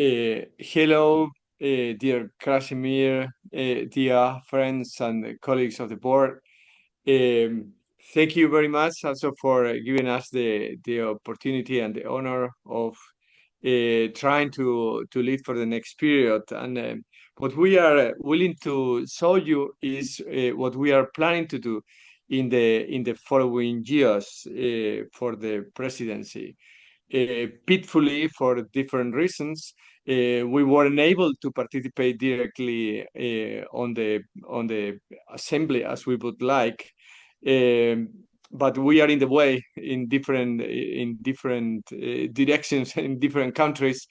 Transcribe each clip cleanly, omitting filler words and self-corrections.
Hello, dear Krasimir, dear friends and colleagues of the board. Um, Thank you very much also for giving us the opportunity and the honor of trying to lead for the next period. And what we are willing to show you is what we are planning to do in the following years for the presidency. Pitfully, for different reasons, we weren't able to participate directly on the assembly as we would like. Um, but we are in the way in different directions in different countries.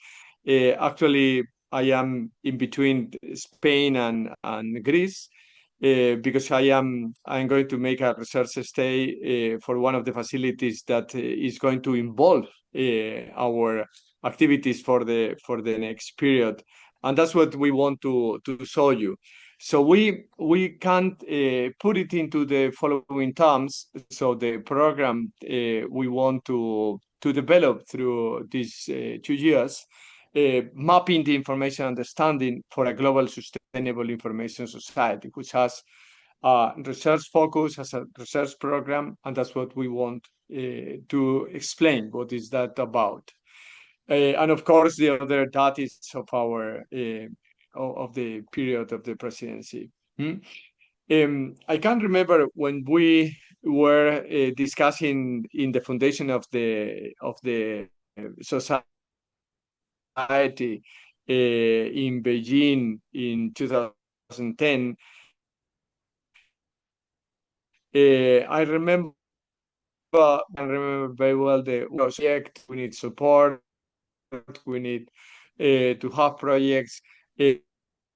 Actually, I am in between Spain and Greece. Because I'm going to make a research stay for one of the facilities that is going to involve our activities for the next period, and that's what we want to show you. So we can't put it into the following terms. So the program we want to develop through these 2 years, mapping the information understanding for a global sustainable information society, which has a research focus, has a research program, and that's what we want to explain. What is that about? And of course, the other that is of our of the period of the presidency. I can't remember when we were discussing in the foundation of the society in Beijing in 2010. I remember very well the project. We need support. We need to have projects.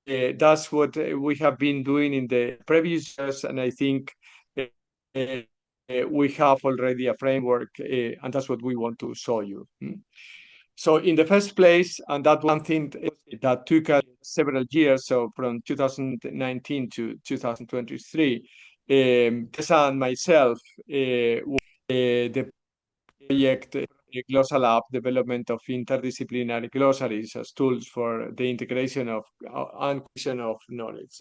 That's what we have been doing in the previous years, and I think uh, we have already a framework, and that's what we want to show you. So in the first place, and that was something that took us several years, so from 2019 to 2023, Tessa and myself, the project Glossal App, development of interdisciplinary glossaries as tools for the integration of and acquisition of knowledge,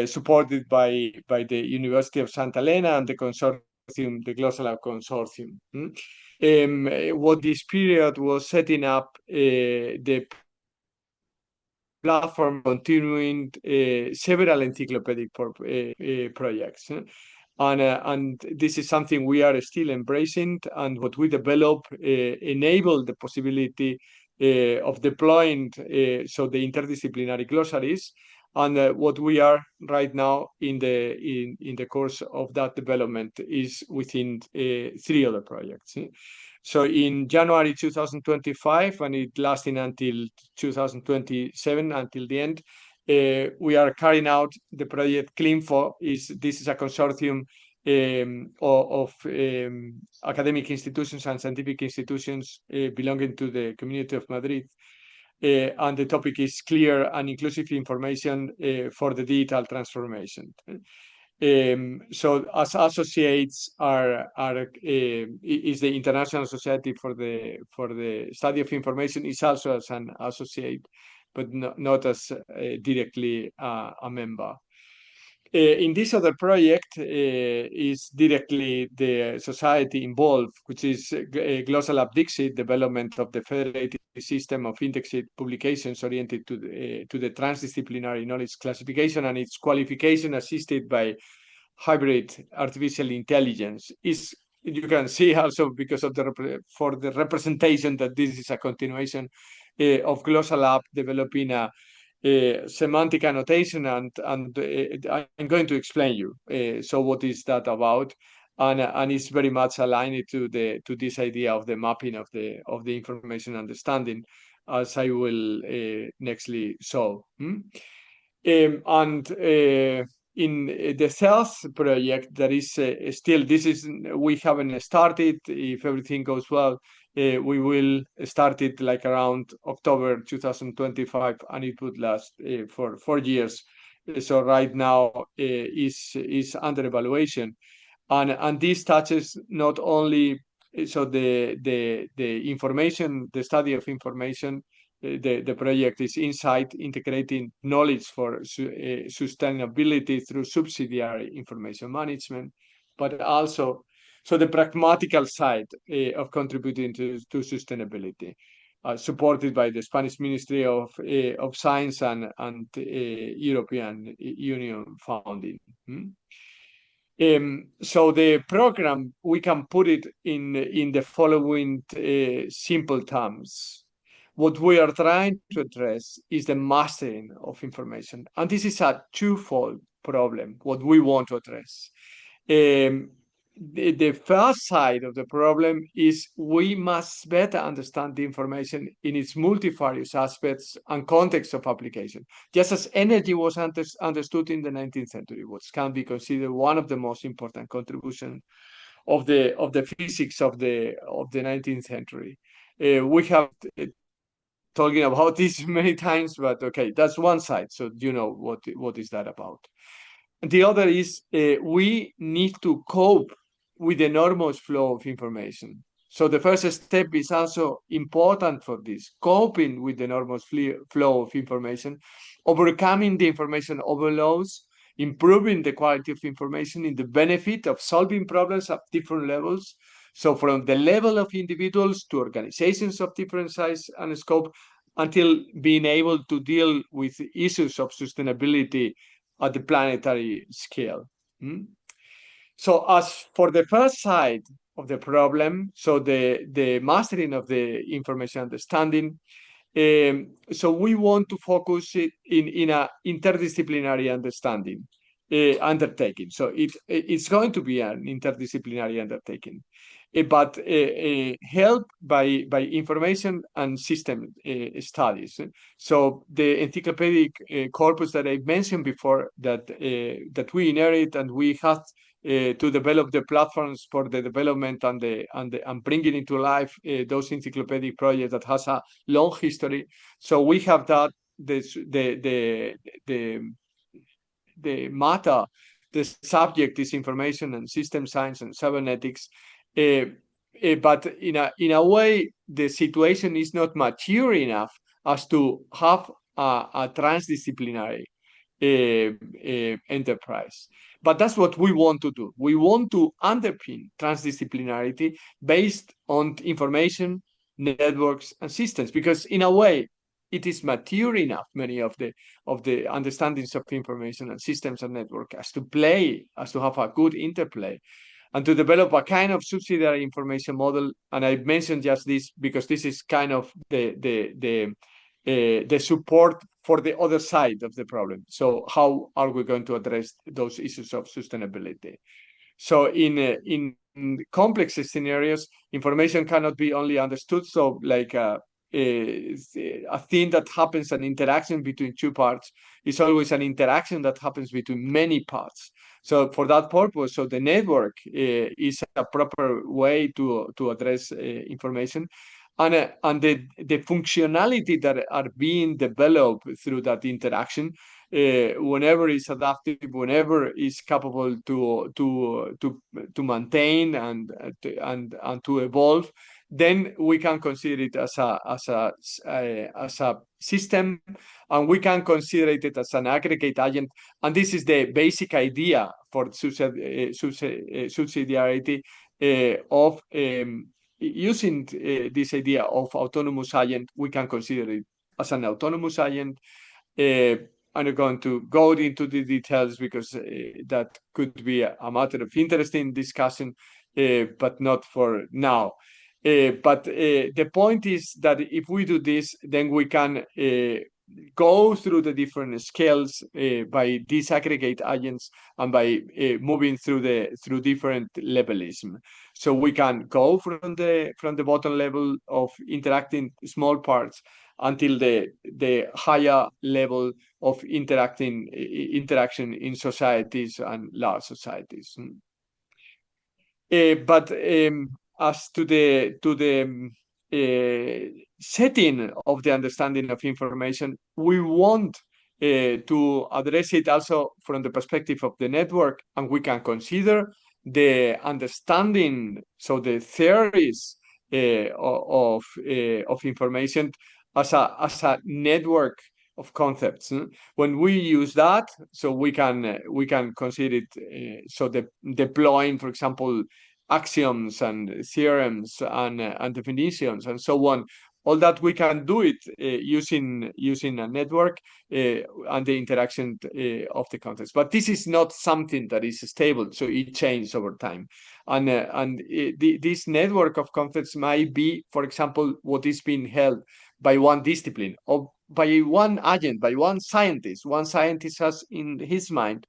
supported by the University of Santa Elena and the consortium, the Glossal App consortium. What this period was setting up the platform, continuing several encyclopedic projects. And this is something we are still embracing, and what we develop enable the possibility of deploying so the interdisciplinary glossaries, and what we are right now in the course of that development is within 3 other projects. So in January 2025, and it lasting until 2027, until the end, we are carrying out the project CLINFO. This is a consortium of academic institutions and scientific institutions belonging to the Community of Madrid. And the topic is clear and inclusive information for the digital transformation. So as associates is the International Society for the Study of Information, is also as an associate, but not as directly a member. In this other project is directly the society involved, which is Glossal App Dixit, development of the federated system of indexed publications oriented to the transdisciplinary knowledge classification and its qualification assisted by hybrid artificial intelligence. You can see also because of for the representation that this is a continuation of Glossal App developing a semantic annotation, and I'm going to explain you. So what is that about? And it's very much aligned to this idea of the mapping of the information understanding, as I will nextly show. And in the sales project, that is still, we haven't started. If everything goes well, we will start it like around October 2025, and it would last for 4 years. So right now is under evaluation, and this touches not only so the information, the study of information the project is Insight, integrating knowledge for sustainability through subsidiary information management, but also so the pragmatical side of contributing to sustainability, supported by the Spanish Ministry of Science and European Union funding. So the program, we can put it in the following simple terms. What we are trying to address is the mastering of information. And this is a twofold problem, what we want to address. The first side of the problem is we must better understand the information in its multifarious aspects and context of application. Just as energy was understood in the 19th century, which can be considered one of the most important contributions of the physics of the 19th century. We have talking about this many times, but okay, that's one side. So you know what is that about. And the other is we need to cope with the enormous flow of information. So the first step is also important for this, coping with the enormous flow of information, overcoming the information overloads, improving the quality of information in the benefit of solving problems at different levels. So from the level of individuals to organizations of different size and scope, until being able to deal with issues of sustainability at the planetary scale. So as for the first side of the problem, so the mastering of the information understanding, so we want to focus it in a interdisciplinary understanding undertaking. So it's going to be an interdisciplinary undertaking, but helped by information and system studies. So the encyclopedic corpus that I mentioned before that we inherit and we have to develop the platforms for the development and bringing into life those encyclopedic projects that has a long history. So we have that the matter, the subject is information and system science and cybernetics. But in a way, the situation is not mature enough as to have a transdisciplinary enterprise. But that's what we want to do. We want to underpin transdisciplinarity based on information, networks, and systems, because in a way, it is mature enough, many of the understandings of information and systems and network as to have a good interplay and to develop a kind of subsidiary information model. And I mentioned just this because this is kind of the support for the other side of the problem. So how are we going to address those issues of sustainability? So in complex scenarios, information cannot be only understood. So like a thing that happens, an interaction between two parts, is always an interaction that happens between many parts. So for that purpose, so the network is a proper way to address information. And the functionality that are being developed through that interaction, whenever it's adaptive, whenever it's capable to maintain and to evolve, then we can consider it as a system, and we can consider it as an aggregate agent. And this is the basic idea for subsidiarity of using this idea of autonomous agent. We can consider it as an autonomous agent. I'm not going to go into the details because that could be a matter of interesting discussion, but not for now. But the point is that if we do this, then we can go through the different scales by disaggregate agents and by moving through different levelism. So we can go from the bottom level of interacting small parts until the higher level of interaction in societies and large societies. But as to the setting of the understanding of information, we want to address it also from the perspective of the network, and we can consider the understanding, so the theories of information as a network of concepts. When we use that, so we can consider it so deploying, for example, axioms and theorems and definitions and so on. All that we can do it using a network and the interaction of the context. But this is not something that is stable, so it changes over time. And this network of concepts might be, for example, what is being held by one discipline or by one agent, by one scientist. One scientist has in his mind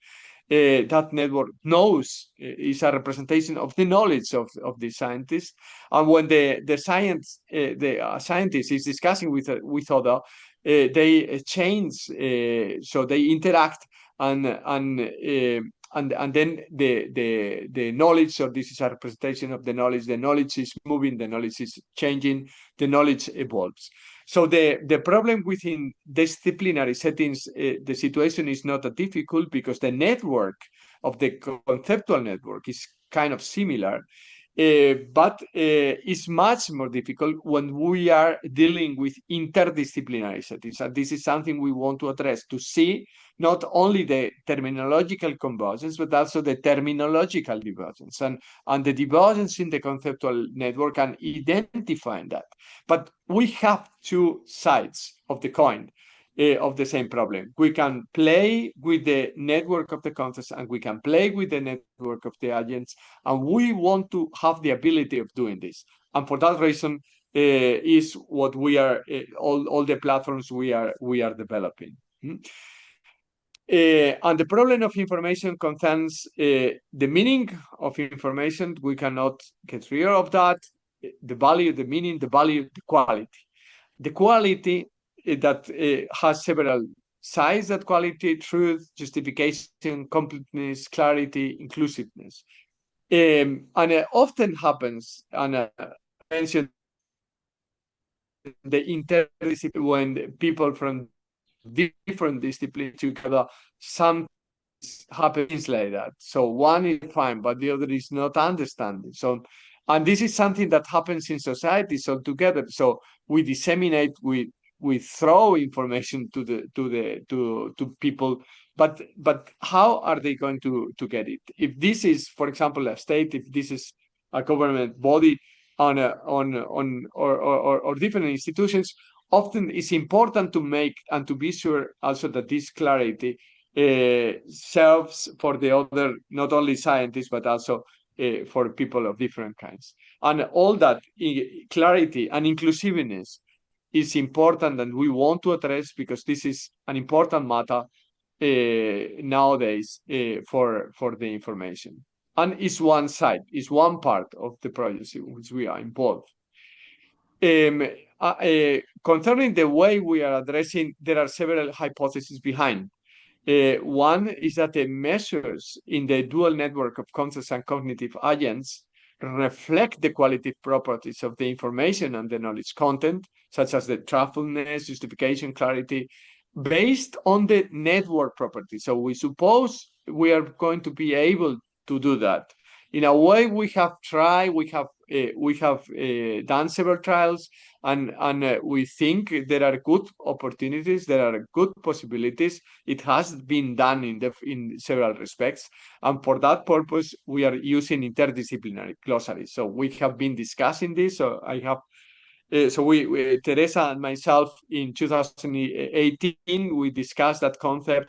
that network knows is a representation of the knowledge of the scientist. And when the scientist is discussing with other, they change, so they interact, and then the knowledge, or this is a representation of the knowledge is moving, the knowledge is changing, the knowledge evolves. So the problem within disciplinary settings, the situation is not that difficult because the network of the conceptual network is kind of similar, but it's much more difficult when we are dealing with interdisciplinary settings. And this is something we want to address, to see not only the terminological convergence, but also the terminological divergence and the divergence in the conceptual network and identifying that. But we have two sides of the coin of the same problem. We can play with the network of the concepts and we can play with the network of the agents, and we want to have the ability of doing this. And for that reason is what we are, all the platforms we are developing. And the problem of information concerns the meaning of information. We cannot get rid of that. The value, the meaning, the value, the quality. The quality that has several sides, that quality: truth, justification, completeness, clarity, inclusiveness. And it often happens, and I mentioned the interdisciplinary, when people from different disciplines together, some happens like that. So one is fine, but the other is not understanding. So, and this is something that happens in societies altogether. So we disseminate, we throw information to people, but how are they going to get it? If this is, for example, a state, if this is a government body or different institutions, often it's important to make and to be sure also that this clarity serves for the other, not only scientists, but also for people of different kinds. And all that clarity and inclusiveness is important, and we want to address, because this is an important matter nowadays for the information. And it's one side, it's one part of the project in which we are involved. Concerning the way we are addressing, there are several hypotheses behind. One is that the measures in the dual network of concepts and cognitive agents reflect the qualitative properties of the information and the knowledge content, such as the truthfulness, justification, clarity, based on the network properties. So we suppose we are going to be able to do that. In a way, we have tried, we have done several trials, and we think there are good opportunities, there are good possibilities. It has been done in several respects, and for that purpose, we are using interdisciplinary glossaries. So we have been discussing this. So I have. So we, Teresa and myself, in 2018, we discussed that concept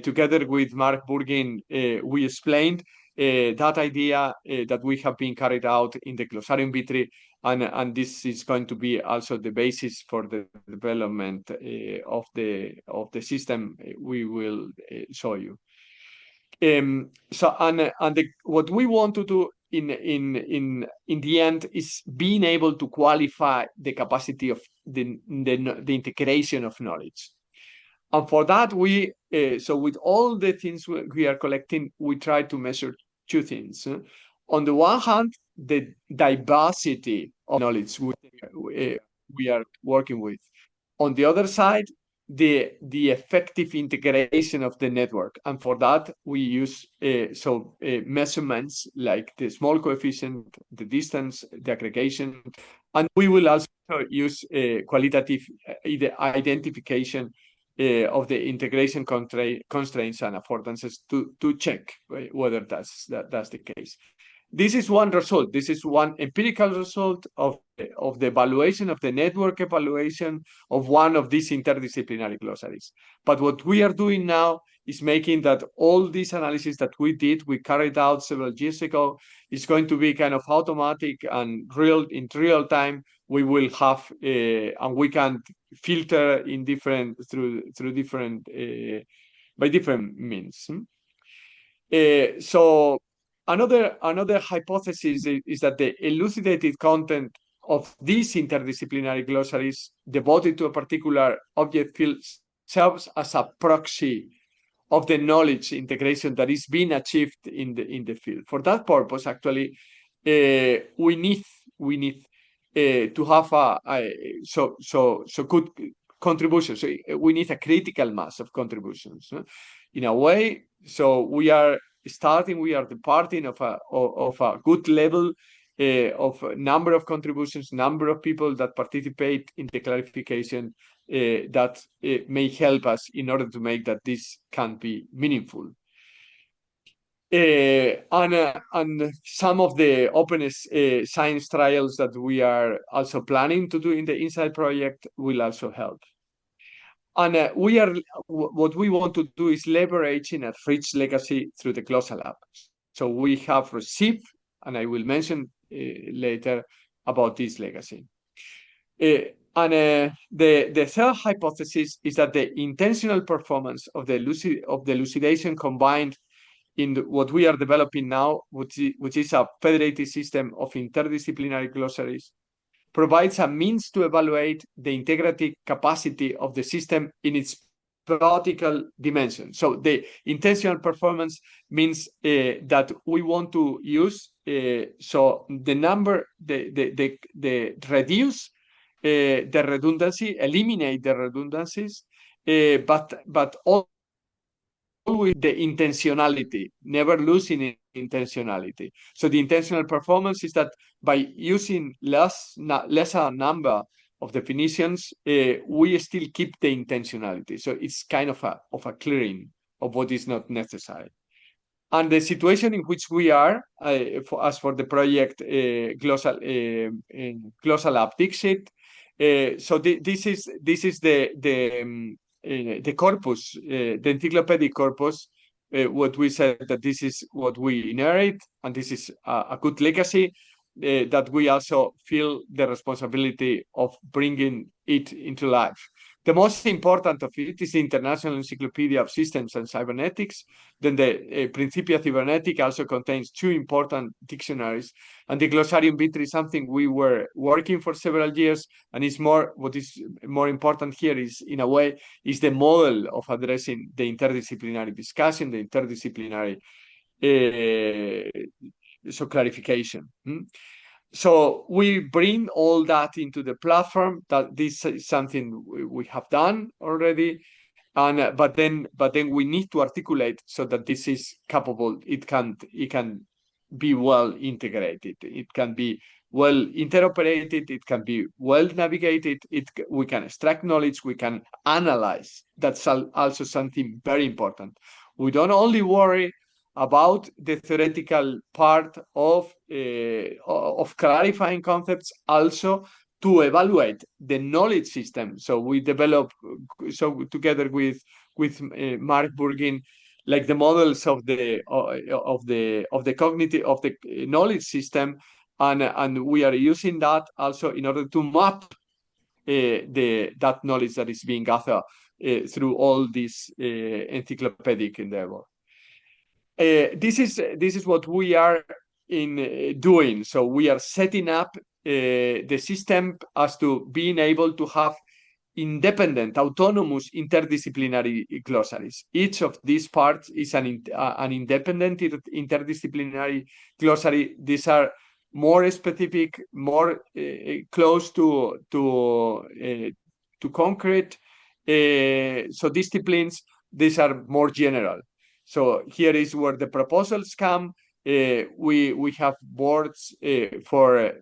together with Mark Burgin. We explained that idea that we have been carried out in the Glossarium Vitri, and this is going to be also the basis for the development of the system we will show you. What we want to do in the end is being able to qualify the capacity of the integration of knowledge. And for that, so with all the things we are collecting, we try to measure two things. On the one hand, the diversity of knowledge we are working with. On the other side, the effective integration of the network. And for that, we use measurements like the small coefficient, the distance, the aggregation, and we will also use qualitative identification of the integration constraints and affordances to check whether that's the case. This is one result. This is one empirical result of the evaluation, of the network evaluation of one of these interdisciplinary glossaries. But what we are doing now is making that all these analysis that we carried out several years ago, is going to be kind of automatic and in real time. We will have and we can filter in through different by different means. So another hypothesis is that the elucidated content of these interdisciplinary glossaries devoted to a particular object field serves as a proxy of the knowledge integration that is being achieved in the field. For that purpose, actually, we need to have so good contributions. So we need a critical mass of contributions, in a way. So we are departing of a good level of number of contributions, number of people that participate in the clarification that may help us in order to make that this can be meaningful. And some of the openness science trials that we are also planning to do in the Inside project will also help. And what we want to do is leveraging a rich legacy through the Glossal Lab. So we have received, and I will mention later about this legacy. The third hypothesis is that the intentional performance of the elucidation combined in what we are developing now, which is a federated system of interdisciplinary glossaries, provides a means to evaluate the integrative capacity of the system in its practical dimension. So the intentional performance means that we want to use so the number, the reduce the redundancy, eliminate the redundancies, but always the intentionality, never losing intentionality. So the intentional performance is that by using lesser number of definitions, we still keep the intentionality. So it's kind of a clearing of what is not necessary. And the situation in which we are, as for the project Glossal Lab Dixit, so this is the corpus, the encyclopedic corpus. What we said that this is what we inherit, and this is a good legacy that we also feel the responsibility of bringing it into life. The most important of it is the International Encyclopedia of Systems and Cybernetics. Then the Principia Cybernetica also contains 2 important dictionaries. And the Glossarium Vitae is something we were working for several years. And what is more important here is, in a way, is the model of addressing the interdisciplinary discussion, the interdisciplinary clarification. So we bring all that into the platform. That this is something we have done already, and but then we need to articulate so that this is capable. It can be well integrated. It can be well interoperated. It can be well navigated. We can extract knowledge. We can analyze. That's also something very important. We don't only worry about the theoretical part of clarifying concepts, also to evaluate the knowledge system. So we develop together with Mark Burgin, like the models of the cognitive of the knowledge system, and we are using that also in order to map that knowledge that is being gathered through all this encyclopedic endeavor. This is what we are doing. So we are setting up the system as to being able to have independent, autonomous, interdisciplinary glossaries. Each of these parts is an independent interdisciplinary glossary. These are more specific, more close to concrete. So disciplines, these are more general. So here is where the proposals come. We have boards for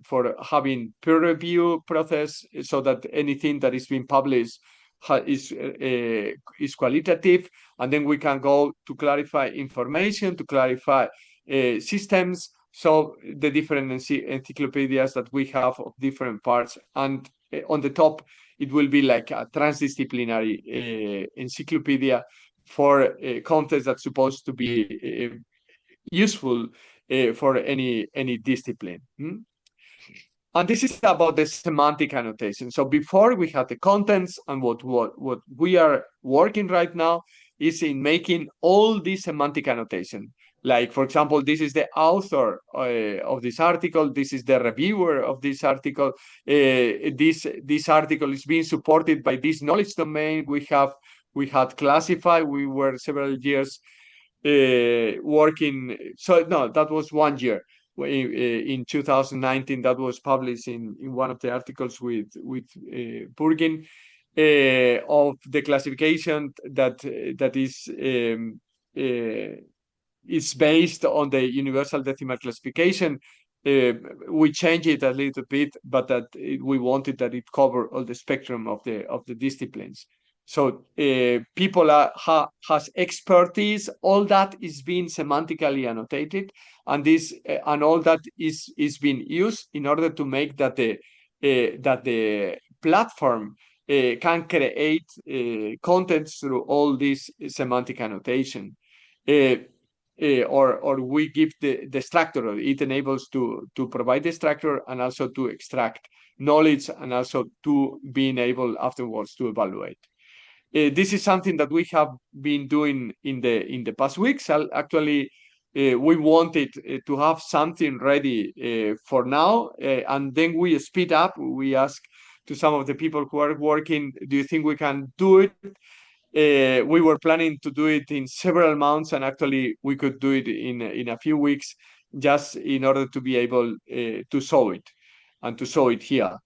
having peer review process, so that anything that is being published is qualitative, and then we can go to clarify information, to clarify systems. So the different encyclopedias that we have of different parts, and on the top it will be like a transdisciplinary encyclopedia for content that's supposed to be useful for any discipline. And this is about the semantic annotation. So before we had the contents, and what we are working right now is in making all this semantic annotation. Like, for example, this is the author of this article. This is the reviewer of this article. This article is being supported by this knowledge domain. We had classified. We were several years working. So no, that was 1 year. In 2019, that was published in one of the articles with Burgin of the classification that is based on the universal decimal classification. We changed it a little bit, but that we wanted that it cover all the spectrum of the disciplines. So people has expertise. All that is being semantically annotated, and this and all that is being used in order to make that the platform can create contents through all this semantic annotation. Or we give the structure. It enables to provide the structure and also to extract knowledge, and also to being able afterwards to evaluate. This is something that we have been doing in the past weeks. Actually, we wanted to have something ready for now, and then we speed up. We ask to some of the people who are working, do you think we can do it? We were planning to do it in several months, and actually we could do it in a few weeks, just in order to be able to show it and to show it here.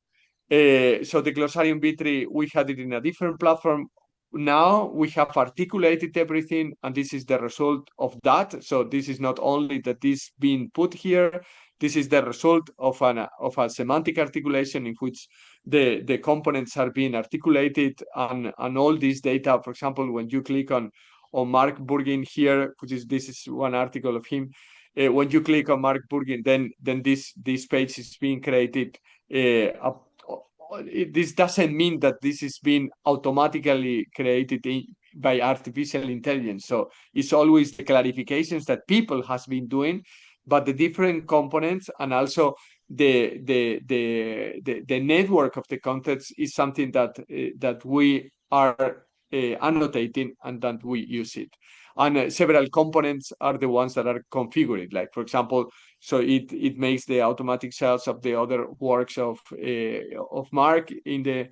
So the Glossarium Vitri, we had it in a different platform. Now we have articulated everything, and this is the result of that. So this is not only that this being put here, this is the result of a semantic articulation in which the components are being articulated, and all this data. For example, when you click on Mark Burgin here, this is one article of him. When you click on Mark Burgin, then this page is being created. This doesn't mean that this is being automatically created by artificial intelligence. So it's always the clarifications that people has been doing, but the different components and also the network of the contents is something that we are annotating, and that we use it. And several components are the ones that are configured. Like, for example, so it makes the automatic sales of the other works of Mark in the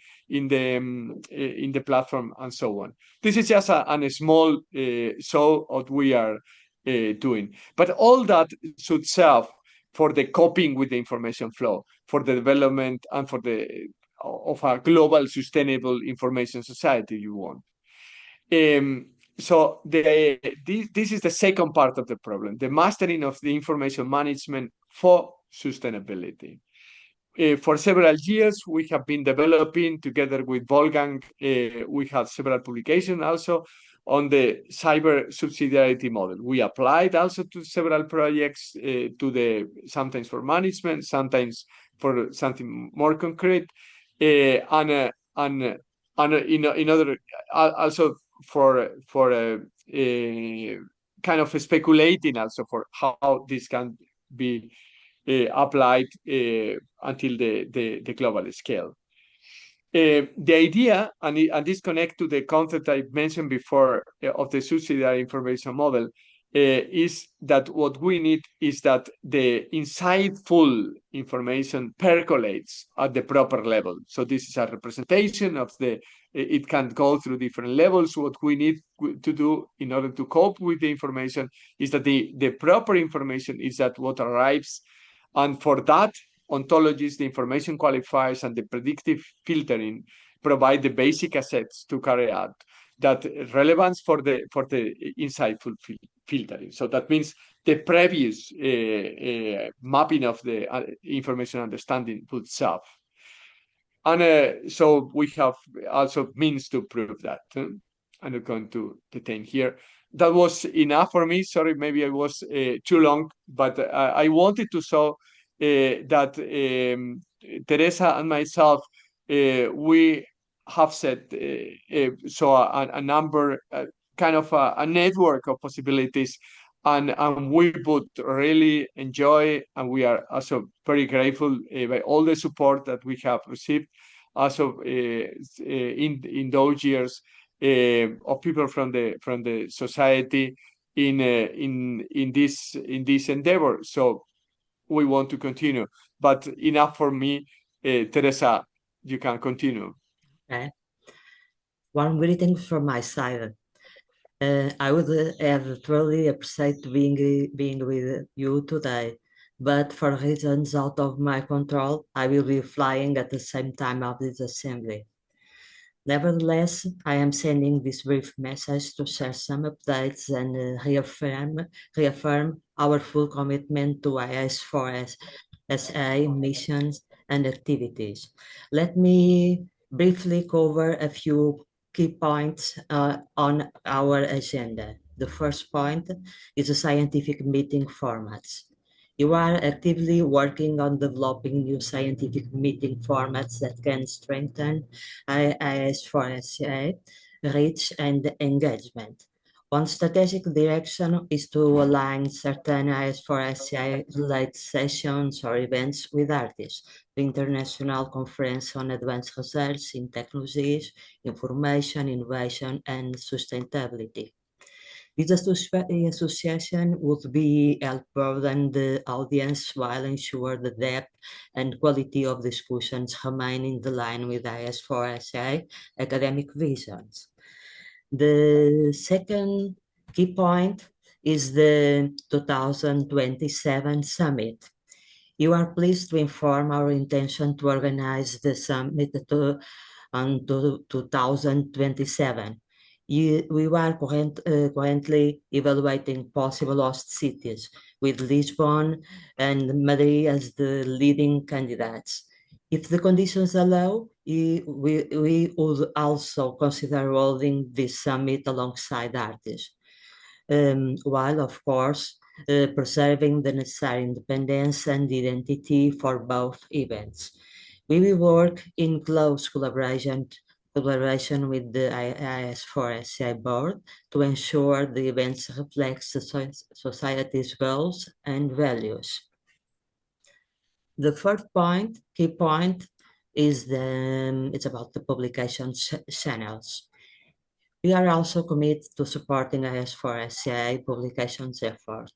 platform, and so on. This is just a small show of what we are doing, but all that should serve for the coping with the information flow, for the development, and for of a global sustainable information society you want. So this is the second part of the problem, the mastering of the information management for sustainability. For several years, we have been developing together with Wolfgang. We have several publications also on the cyber subsidiarity model. We applied also to several projects, sometimes for management, sometimes for something more concrete, and in other also for kind of speculating also for how this can be applied until the global scale. The idea, and this connects to the concept I mentioned before of the subsidiary information model, is that what we need is that the insightful information percolates at the proper level. So this is a representation of it can go through different levels. What we need to do in order to cope with the information is that the proper information is that what arrives. And for that, ontologies, the information qualifiers, and the predictive filtering provide the basic assets to carry out that relevance for the insightful filtering. So that means the previous mapping of the information understanding itself. And so we have also means to prove that. I'm not going to detain here. That was enough for me. Sorry, maybe I was too long, but I wanted to show that Teresa and myself, we have set so a number, kind of a network of possibilities, and we would really enjoy, and we are also very grateful by all the support that we have received also in those years of people from the society in this endeavor. So we want to continue, but enough for me. Teresa, you can continue. Okay. Warm greetings from my side. I would have truly appreciated being with you today, but for reasons out of my control, I will be flying at the same time of this assembly. Nevertheless, I am sending this brief message to share some updates and reaffirm our full commitment to IS4SA missions and activities. Let me briefly cover a few key points on our agenda. The first point is the scientific meeting formats. You are actively working on developing new scientific meeting formats that can strengthen IS4SA reach and engagement. One strategic direction is to align certain IS4SA related sessions or events with artists. The International Conference on Advanced Research in Technologies, Information, Innovation, and Sustainability. This association would be help broaden the audience while ensure the depth and quality of discussions remain in the line with IS4SA academic visions. The second key point is the 2027 summit. You are pleased to inform our intention to organize the summit on 2027. We are currently evaluating possible host cities, with Lisbon and Madrid as the leading candidates. If the conditions allow, we would also consider holding this summit alongside artists, while of course preserving the necessary independence and identity for both events. We will work in close collaboration with the IS4SI board to ensure the events reflect society's goals and values. The third point, key point, is it's about the publication channels. We are also committed to supporting IS4SI publications effort.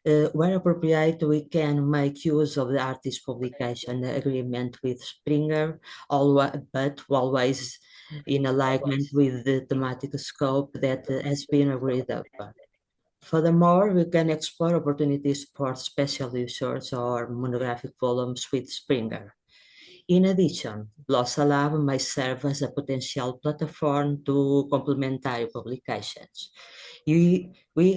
Where appropriate, we can make use of the artist publication agreement with Springer, but always in alignment with the thematic scope that has been agreed upon. Furthermore, we can explore opportunities for special issues or monographic volumes with Springer. In addition, Glossa Lab may serve as a potential platform to complementary publications. We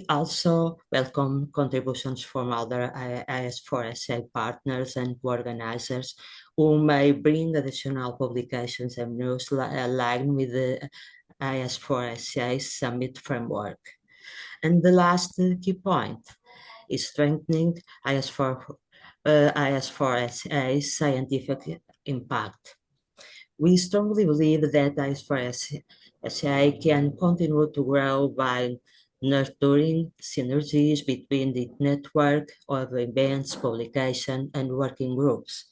also welcome contributions from other IS4SA partners and organizers who may bring additional publications and news aligned with the IS4SA Summit framework. And the last key point is strengthening IS4SA scientific impact. We strongly believe that IS4SA can continue to grow by nurturing synergies between the network of events, publication, and working groups,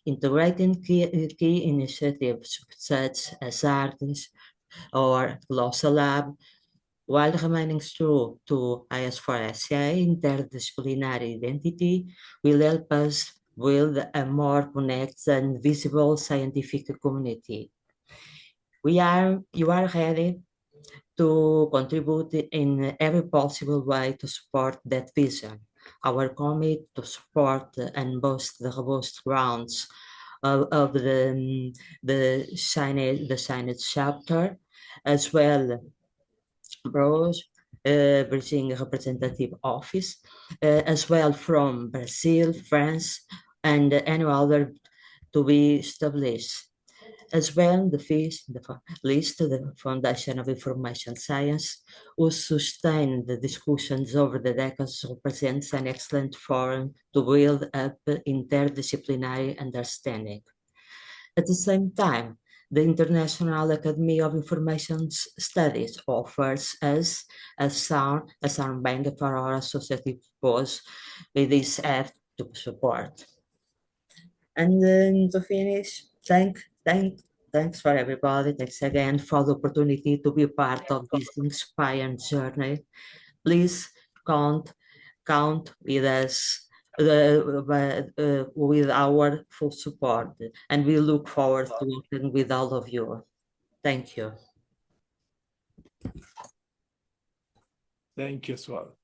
integrating key initiatives such as artists or Glossa Lab, while remaining true to IS4SA interdisciplinary identity, will help us build a more connected and visible scientific community. You are ready to contribute in every possible way to support that vision. Our commit to support and boost the robust grounds of the Science chapter, as well Bros, Brazilian representative office, as well from Brazil, France, and any other to be established. As well, the list, the Foundation of Information Science, who sustain the discussions over the decades, represents an excellent forum to build up interdisciplinary understanding. At the same time, the International Academy of Information Studies offers us a sound bank for our associative pose with this app to support. And then to finish, thanks for everybody. Thanks again for the opportunity to be part of this inspiring journey. Please count count with us with our full support, and we look forward to working with all of you. Thank you. Thank you as well.